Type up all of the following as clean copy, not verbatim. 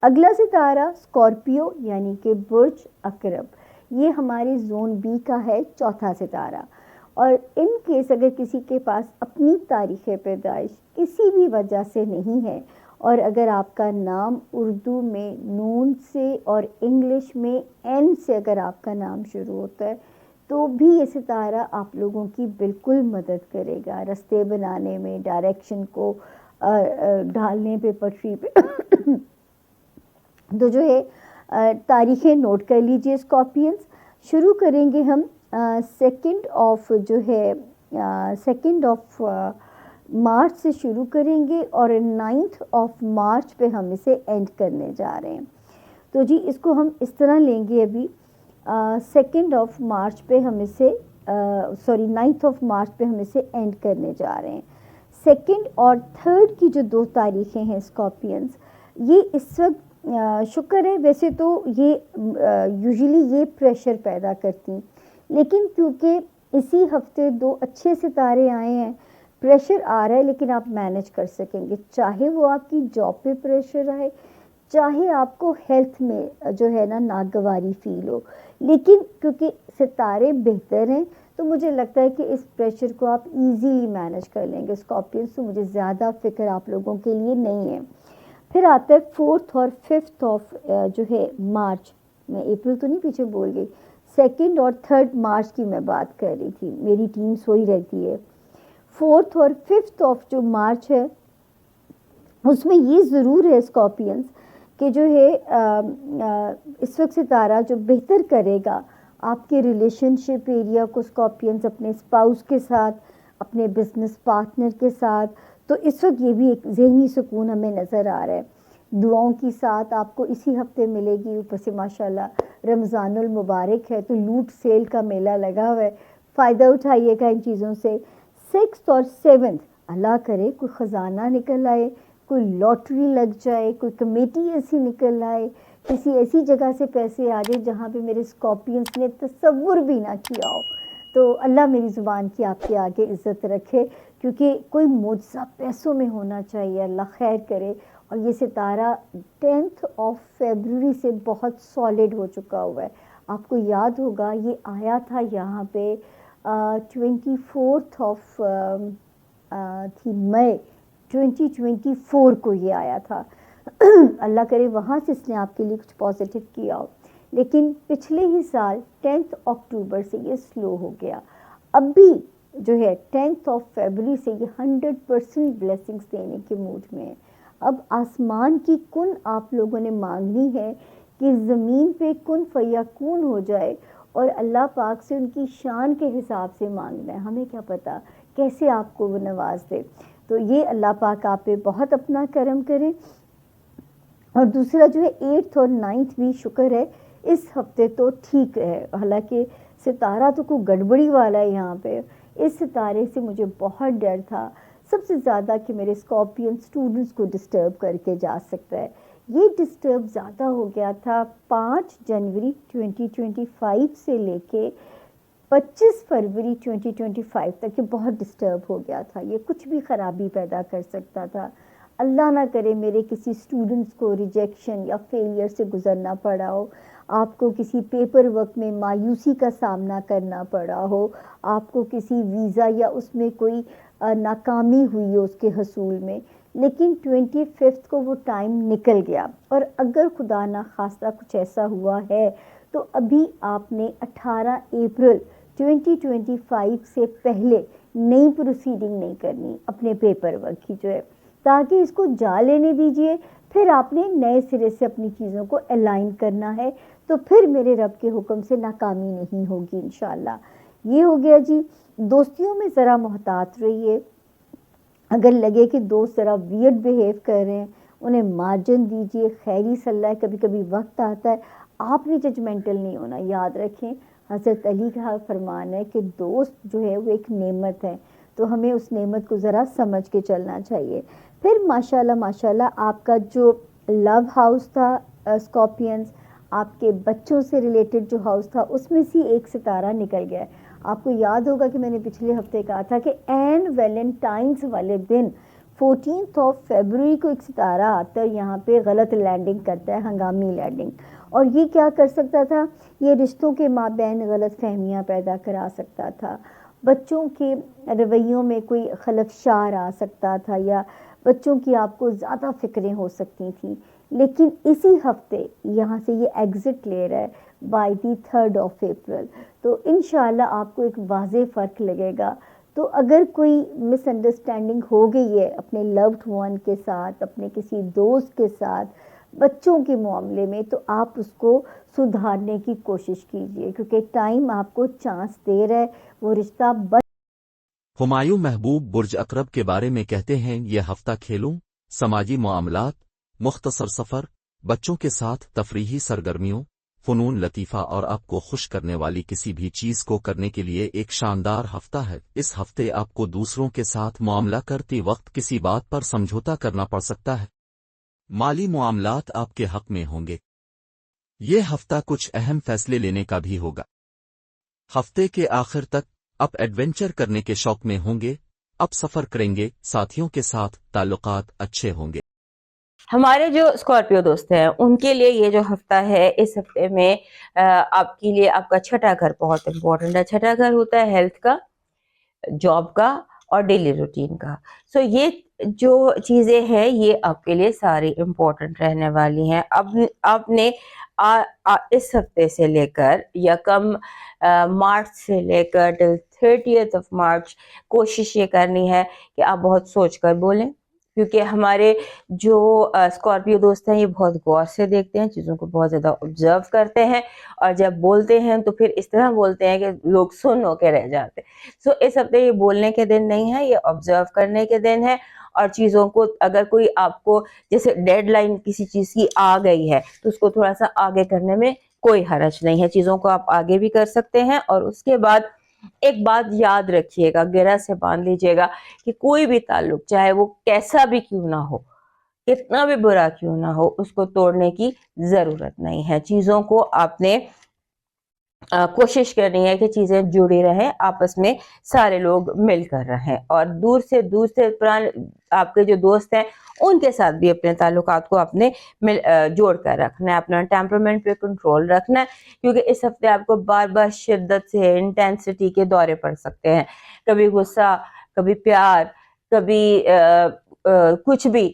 اگلا ستارہ اسکارپیو یعنی کہ برج عقرب، یہ ہمارے زون بی کا ہے چوتھا ستارہ. اور ان کیس اگر کسی کے پاس اپنی تاریخ پیدائش کسی بھی وجہ سے نہیں ہے، اور اگر آپ کا نام اردو میں نون سے اور انگلش میں این سے اگر آپ کا نام شروع ہوتا ہے، تو بھی یہ ستارہ آپ لوگوں کی بالکل مدد کرے گا رستے بنانے میں، ڈائریکشن کو ڈھالنے پہ، پٹری پہ. تو جو ہے تاریخیں نوٹ کر لیجئے اسکارپینز. شروع کریں گے ہم سیکنڈ آف مارچ سے شروع کریں گے، اور 9 مارچ پہ ہم اسے اینڈ کرنے جا رہے ہیں. تو جی اس کو ہم اس طرح لیں گے، ابھی 2 مارچ پہ ہم اسے 9 مارچ پہ ہم اسے اینڈ کرنے جا رہے ہیں. 2 اور 3 کی جو 2 تاریخیں ہیں اسکارپینز، یہ اس وقت شکر ہے ویسے تو یہ یوزلی یہ پریشر پیدا کرتی، لیکن کیونکہ اسی ہفتے 2 اچھے ستارے آئے ہیں، پریشر آ رہا ہے، لیکن آپ مینج کر سکیں گے. چاہے وہ آپ کی جاب پہ پریشر آئے، چاہے آپ کو ہیلتھ میں جو ہے نا ناگواری فیل ہو، لیکن کیونکہ ستارے بہتر ہیں تو مجھے لگتا ہے کہ اس پریشر کو آپ ایزیلی مینج کر لیں گے اسکارپینز. تو مجھے زیادہ فکر آپ لوگوں کے لیے نہیں ہے. پھر آتا ہے 4 اور 5 جو ہے مارچ، میں اپریل تو نہیں پیچھے بول گئی، 2 اور 3 مارچ کی میں بات کر رہی تھی، میری ٹیم سوئی رہتی ہے. 4 اور 5 جو مارچ ہے، اس میں یہ ضرور ہے اسکارپینز کہ جو ہے اس وقت ستارہ جو بہتر کرے گا آپ کے ریلیشن شپ ایریا کو اسکارپینز، اپنے اسپاؤس کے ساتھ، اپنے بزنس پارٹنر کے ساتھ. تو اس وقت یہ بھی ایک ذہنی سکون ہمیں نظر آ رہا ہے. دعاؤں کی ساتھ آپ کو اسی ہفتے ملے گی. اوپر سے ماشاءاللہ رمضان المبارک ہے، تو لوٹ سیل کا میلہ لگا ہوا ہے، فائدہ اٹھائیے گا ان چیزوں سے. 6 اور 7 اللہ کرے کوئی خزانہ نکل آئے، کوئی لاٹری لگ جائے، کوئی کمیٹی ایسی نکل آئے، کسی ایسی جگہ سے پیسے آ جائے جہاں پہ میرے اسکارپینز نے تصور بھی نہ کیا ہو. تو اللہ میری زبان کی آپ کے آگے عزت رکھے، کیونکہ کوئی معجزہ پیسوں میں ہونا چاہیے. اللہ خیر کرے. اور یہ ستارہ 10 فیبروری سے بہت سالڈ ہو چکا ہوا ہے. آپ کو یاد ہوگا یہ آیا تھا یہاں پہ 24 تھی مئی 2024 کو یہ آیا تھا. اللہ کرے وہاں سے اس نے آپ کے لیے کچھ پازیٹیو کیا ہو. لیکن پچھلے ہی سال 10 اکتوبر سے یہ سلو ہو گیا. اب بھی جو ہے 10 فیبروری سے یہ 100% بلیسنگز دینے کے موڈ میں ہے. اب آسمان کی کن آپ لوگوں نے مانگنی ہے کہ زمین پہ کن فیکون ہو جائے، اور اللہ پاک سے ان کی شان کے حساب سے مانگنا ہے. ہمیں کیا پتہ کیسے آپ کو وہ نواز دے. تو یہ اللہ پاک آپ پہ بہت اپنا کرم کرے. اور دوسرا جو ہے 8 اور 9 بھی شکر ہے اس ہفتے تو ٹھیک ہے، حالانکہ ستارہ تو کوئی گڑبڑی والا ہے یہاں پہ. اس ستارے سے مجھے بہت ڈر تھا سب سے زیادہ کہ میرے اسکارپین اسٹوڈنٹس کو ڈسٹرب کر کے جا سکتا ہے. یہ ڈسٹرب زیادہ ہو گیا تھا 5 جنوری 2025 سے لے کے 25 فروری 2025 تک. یہ بہت ڈسٹرب ہو گیا تھا، یہ کچھ بھی خرابی پیدا کر سکتا تھا. اللہ نہ کرے میرے کسی اسٹوڈنٹس کو ریجیکشن یا فیلئر سے گزرنا پڑا ہو، آپ کو کسی پیپر ورک میں مایوسی کا سامنا کرنا پڑا ہو، آپ کو کسی ویزا یا اس میں کوئی ناکامی ہوئی ہو اس کے حصول میں. لیکن 25 کو وہ ٹائم نکل گیا. اور اگر خدا نہ خواستہ کچھ ایسا ہوا ہے تو ابھی آپ نے 18 اپریل 2025 سے پہلے نئی پروسیڈنگ نہیں کرنی اپنے پیپر ورک کی جو ہے، تاکہ اس کو جا لینے دیجئے. پھر آپ نے نئے سرے سے اپنی چیزوں کو الائن کرنا ہے، تو پھر میرے رب کے حکم سے ناکامی نہیں ہوگی انشاءاللہ. یہ ہو گیا جی. دوستیوں میں ذرا محتاط رہیے. اگر لگے کہ دوست ذرا ویئرڈ بیہیو کر رہے ہیں، انہیں مارجن دیجئے. خیری صلاح ہے، کبھی کبھی وقت آتا ہے، آپ نے ججمنٹل نہیں ہونا. یاد رکھیں حضرت علی کا فرمان ہے کہ دوست جو ہے وہ ایک نعمت ہے، تو ہمیں اس نعمت کو ذرا سمجھ کے چلنا چاہیے. پھر ماشاءاللہ آپ کا جو لو ہاؤس تھا اسکارپینز، آپ کے بچوں سے ریلیٹڈ جو ہاؤس تھا، اس میں سے ایک ستارہ نکل گیا ہے. آپ کو یاد ہوگا کہ میں نے پچھلے ہفتے کہا تھا کہ این ویلنٹائنز والے دن 14 کو ایک ستارہ آتا ہے یہاں پہ، غلط لینڈنگ کرتا ہے، ہنگامی لینڈنگ. اور یہ کیا کر سکتا تھا؟ یہ رشتوں کے مابین غلط فہمیاں پیدا کرا سکتا تھا، بچوں کے رویوں میں کوئی خلفشار آ سکتا تھا، یا بچوں کی آپ کو زیادہ فکریں ہو سکتی تھیں. لیکن اسی ہفتے یہاں سے یہ ایگزٹ لے رہا ہے بائی دی 3 اپریل. تو انشاءاللہ آپ کو ایک واضح فرق لگے گا. تو اگر کوئی مس انڈرسٹینڈنگ ہو گئی ہے اپنے لوڈ ون کے ساتھ، اپنے کسی دوست کے ساتھ، بچوں کے معاملے میں، تو آپ اس کو سدھارنے کی کوشش کیجئے، کیونکہ ٹائم آپ کو چانس دے رہا ہے وہ رشتہ ہمایوں محبوب برج اقرب کے بارے میں کہتے ہیں، یہ ہفتہ کھیلوں، سماجی معاملات، مختصر سفر، بچوں کے ساتھ تفریحی سرگرمیوں، فنون لطیفہ اور آپ کو خوش کرنے والی کسی بھی چیز کو کرنے کے لیے ایک شاندار ہفتہ ہے. اس ہفتے آپ کو دوسروں کے ساتھ معاملہ کرتے وقت کسی بات پر سمجھوتا کرنا پڑ سکتا ہے. مالی معاملات آپ کے حق میں ہوں گے. یہ ہفتہ کچھ اہم فیصلے لینے کا بھی ہوگا. ہفتے کے آخر تک آپ ایڈونچر کرنے کے شوق میں ہوں گے، آپ سفر کریں گے، ساتھیوں کے ساتھ تعلقات اچھے ہوں گے. ہمارے جو اسکارپیو دوست ہیں ان کے لیے یہ جو ہفتہ ہے، اس ہفتے میں آپ کے لیے آپ کا چھٹا گھر بہت امپورٹنٹ ہے. چھٹا گھر ہوتا ہے ہیلتھ کا، جاب کا اور ڈیلی روٹین کا. سو یہ جو چیزیں ہیں یہ آپ کے لیے ساری امپورٹنٹ رہنے والی ہیں. اب آپ نے اس ہفتے سے لے کر یکم مارچ سے لے کر ٹل 30th مارچ کوشش یہ کرنی ہے کہ آپ بہت سوچ کر بولیں، کیونکہ ہمارے جو اسکارپیو دوست ہیں یہ بہت غور سے دیکھتے ہیں، چیزوں کو بہت زیادہ آبزرو کرتے ہیں، اور جب بولتے ہیں تو پھر اس طرح بولتے ہیں کہ لوگ سن ہو کے رہ جاتے. سو اس ہفتے یہ بولنے کے دن نہیں ہے، یہ آبزرو کرنے کے دن ہے. اور چیزوں کو اگر کوئی آپ کو جیسے ڈیڈ لائن کسی چیز کی آ گئی ہے تو اس کو تھوڑا سا آگے کرنے میں کوئی حرج نہیں ہے. چیزوں کو آپ آگے بھی کر سکتے ہیں. اور اس کے بعد ایک بات یاد رکھیے گا، گرہ سے باندھ لیجیے گا کہ کوئی بھی تعلق چاہے وہ کیسا بھی کیوں نہ ہو، کتنا بھی برا کیوں نہ ہو، اس کو توڑنے کی ضرورت نہیں ہے. چیزوں کو آپ نے کوشش کرنی ہے کہ چیزیں جڑی رہیں، آپس میں سارے لوگ مل کر رہیں. اور دور سے پرانے آپ کے جو دوست ہیں ان کے ساتھ بھی اپنے تعلقات کو اپنے جوڑ کر رکھنا ہے. اپنا ٹیمپرمنٹ پہ کنٹرول رکھنا ہے، کیونکہ اس ہفتے آپ کو بار بار شدت سے انٹینسٹی کے دورے پڑ سکتے ہیں. کبھی غصہ، کبھی پیار، کبھی کچھ بھی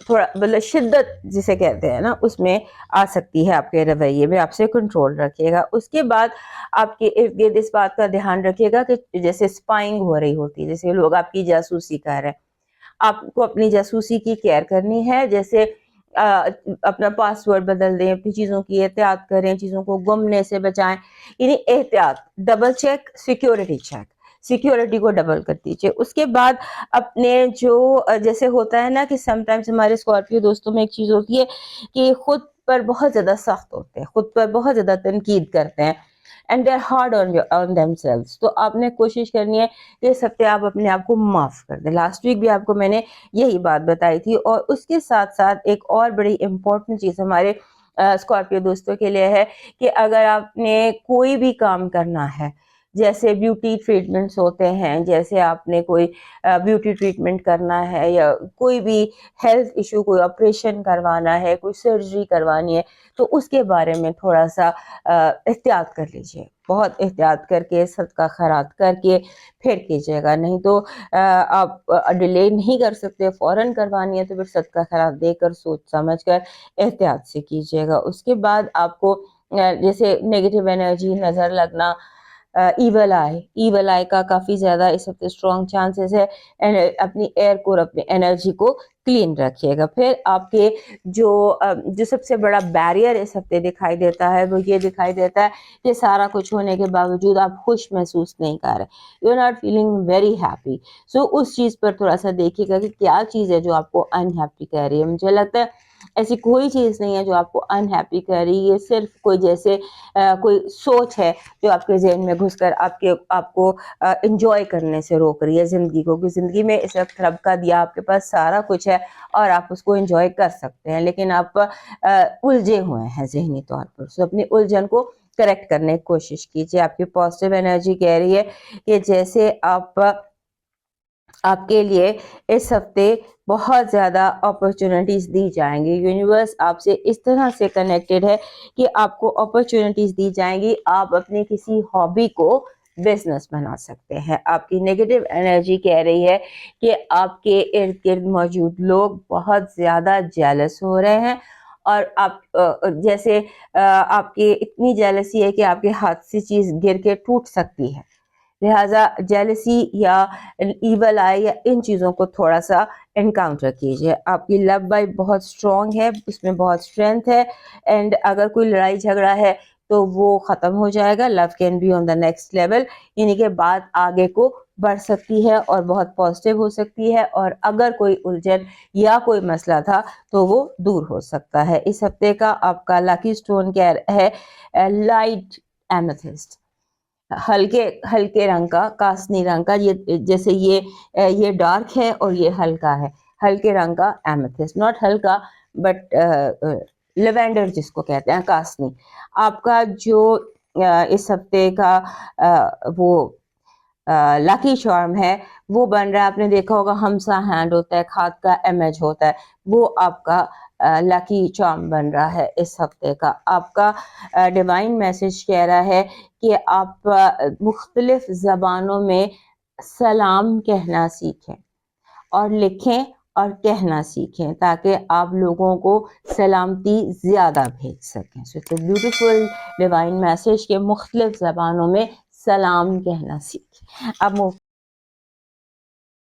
تھوڑا مطلب شدت جسے کہتے ہیں نا، اس میں آ سکتی ہے. آپ کے رویے میں آپ سے کنٹرول رکھیے گا. اس کے بعد آپ کے ارد گرد اس بات کا دھیان رکھیے گا کہ جیسے اسپائنگ ہو رہی ہوتی ہے، جیسے لوگ آپ کی جاسوسی کر رہے ہیں، آپ کو اپنی جاسوسی کی کیئر کرنی ہے. جیسے اپنا پاس ورڈ بدل دیں، اپنی چیزوں کی احتیاط کریں، چیزوں کو گمنے سے بچائیں. یعنی احتیاط، double check, security check, security کو ڈبل کر دیجیے. اس کے بعد اپنے جو جیسے ہوتا ہے نا کہ سم ٹائمز ہمارے اسکارپیو دوستوں میں ایک چیز ہوتی ہے کہ خود پر بہت زیادہ سخت ہوتے ہیں، خود پر بہت زیادہ تنقید کرتے ہیں، and they are hard on themselves. تو آپ نے کوشش کرنی ہے کہ اس ہفتے آپ اپنے آپ کو معاف کر دیں. لاسٹ ویک بھی آپ کو میں نے یہی بات بتائی تھی. اور اس کے ساتھ ساتھ ایک اور بڑی امپورٹنٹ چیز ہمارے اسکارپیو دوستوں کے لیے ہے کہ اگر آپ نے کوئی بھی کام کرنا ہے، جیسے بیوٹی ٹریٹمنٹس ہوتے ہیں، جیسے آپ نے کوئی بیوٹی ٹریٹمنٹ کرنا ہے، یا کوئی بھی ہیلتھ ایشو، کوئی آپریشن کروانا ہے، کوئی سرجری کروانی ہے، تو اس کے بارے میں تھوڑا سا احتیاط کر لیجیے. بہت احتیاط کر کے، صدقہ خیرات کر کے پھر کیجیے گا. نہیں تو آپ ڈیلے نہیں کر سکتے، فوراً کروانی ہے تو پھر صدقہ خیرات دے کر، سوچ سمجھ کر احتیاط سے کیجیے گا. اس کے بعد آپ کو جیسے نیگیٹو انرجی، نظر لگنا، ایول آئی کا کافی زیادہ اس ہفتے اسٹرانگ چانسز ہے. اپنی ایئر کو، اپنی انرجی کو کلین رکھیے گا. پھر آپ کے جو سب سے بڑا بیریئر اس ہفتے دکھائی دیتا ہے وہ یہ دکھائی دیتا ہے کہ سارا کچھ ہونے کے باوجود آپ خوش محسوس نہیں کر رہے، you are not feeling very happy. So اس چیز پر تھوڑا سا دیکھیے گا کہ کیا چیز ہے جو آپ کو انہیپی کر رہی ہے. مجھے لگتا ہے ایسی کوئی چیز نہیں ہے جو آپ کو انہیپی کر رہی ہے، یہ صرف کوئی جیسے کوئی سوچ ہے جو آپ کے ذہن میں گھس کر آپ کو انجوائے کرنے سے روک رہی ہے زندگی کو. کہ زندگی میں اس وقت رب کا دیا آپ کے پاس سارا کچھ ہے اور آپ اس کو انجوائے کر سکتے ہیں، لیکن آپ الجھے ہوئے ہیں ذہنی طور پر. سو اپنی الجھن کو کریکٹ کرنے کی کوشش کیجیے. آپ کی پازیٹیو انرجی کہہ رہی ہے کہ جیسے آپ آپ کے لیے اس ہفتے بہت زیادہ اپرچونٹیز دی جائیں گی. یونیورس آپ سے اس طرح سے کنیکٹڈ ہے کہ آپ کو اپرچونٹیز دی جائیں گی. آپ اپنے کسی ہابی کو بزنس بنا سکتے ہیں. آپ کی نیگیٹو انرجی کہہ رہی ہے کہ آپ کے ارد گرد موجود لوگ بہت زیادہ جیلس ہو رہے ہیں اور آپ جیسے آپ کی اتنی جیلسی ہے کہ آپ کے ہاتھ سے چیز گر کے ٹوٹ سکتی ہے. لہٰذا جیلسی یا ایول آئی یا ان چیزوں کو تھوڑا سا انکاؤنٹر کیجیے. آپ کی لو وائب بہت اسٹرانگ ہے, اس میں بہت اسٹرینتھ ہے, اینڈ اگر کوئی لڑائی جھگڑا ہے تو وہ ختم ہو جائے گا. Love can be on the next level, یعنی کہ بات آگے کو بڑھ سکتی ہے اور بہت پازیٹیو ہو سکتی ہے, اور اگر کوئی الجھن یا کوئی مسئلہ تھا تو وہ دور ہو سکتا ہے. اس ہفتے کا آپ کا لاکی اسٹون کیا ہے؟ لائٹ ایمیتھسٹ, ہلکے رنگ کا, کاسنی رنگ کا. یہ جیسے یہ ڈارک ہے اور یہ ہلکا ہے, ہلکے رنگ کا ایمیتھسٹ, ناٹ ہلکا بٹ لیوینڈر جس کو کہتے ہیں, کاسنی. آپ کا جو اس ہفتے کا وہ لاکی چارم ہے وہ بن رہا ہے, آپ نے دیکھا ہوگا ہمسا ہینڈ ہوتا ہے, ہاتھ کا امیج ہوتا ہے, وہ آپ کا لاکی چارم بن رہا ہے اس ہفتے کا. آپ کا ڈیوائن میسج کہہ رہا ہے کہ آپ مختلف زبانوں میں سلام کہنا سیکھیں اور لکھیں اور کہنا سیکھیں تاکہ آپ لوگوں کو سلامتی زیادہ بھیج سکیں. So it's a beautiful divine message کہ مختلف زبانوں میں سلام کہنا سیکھیں. اب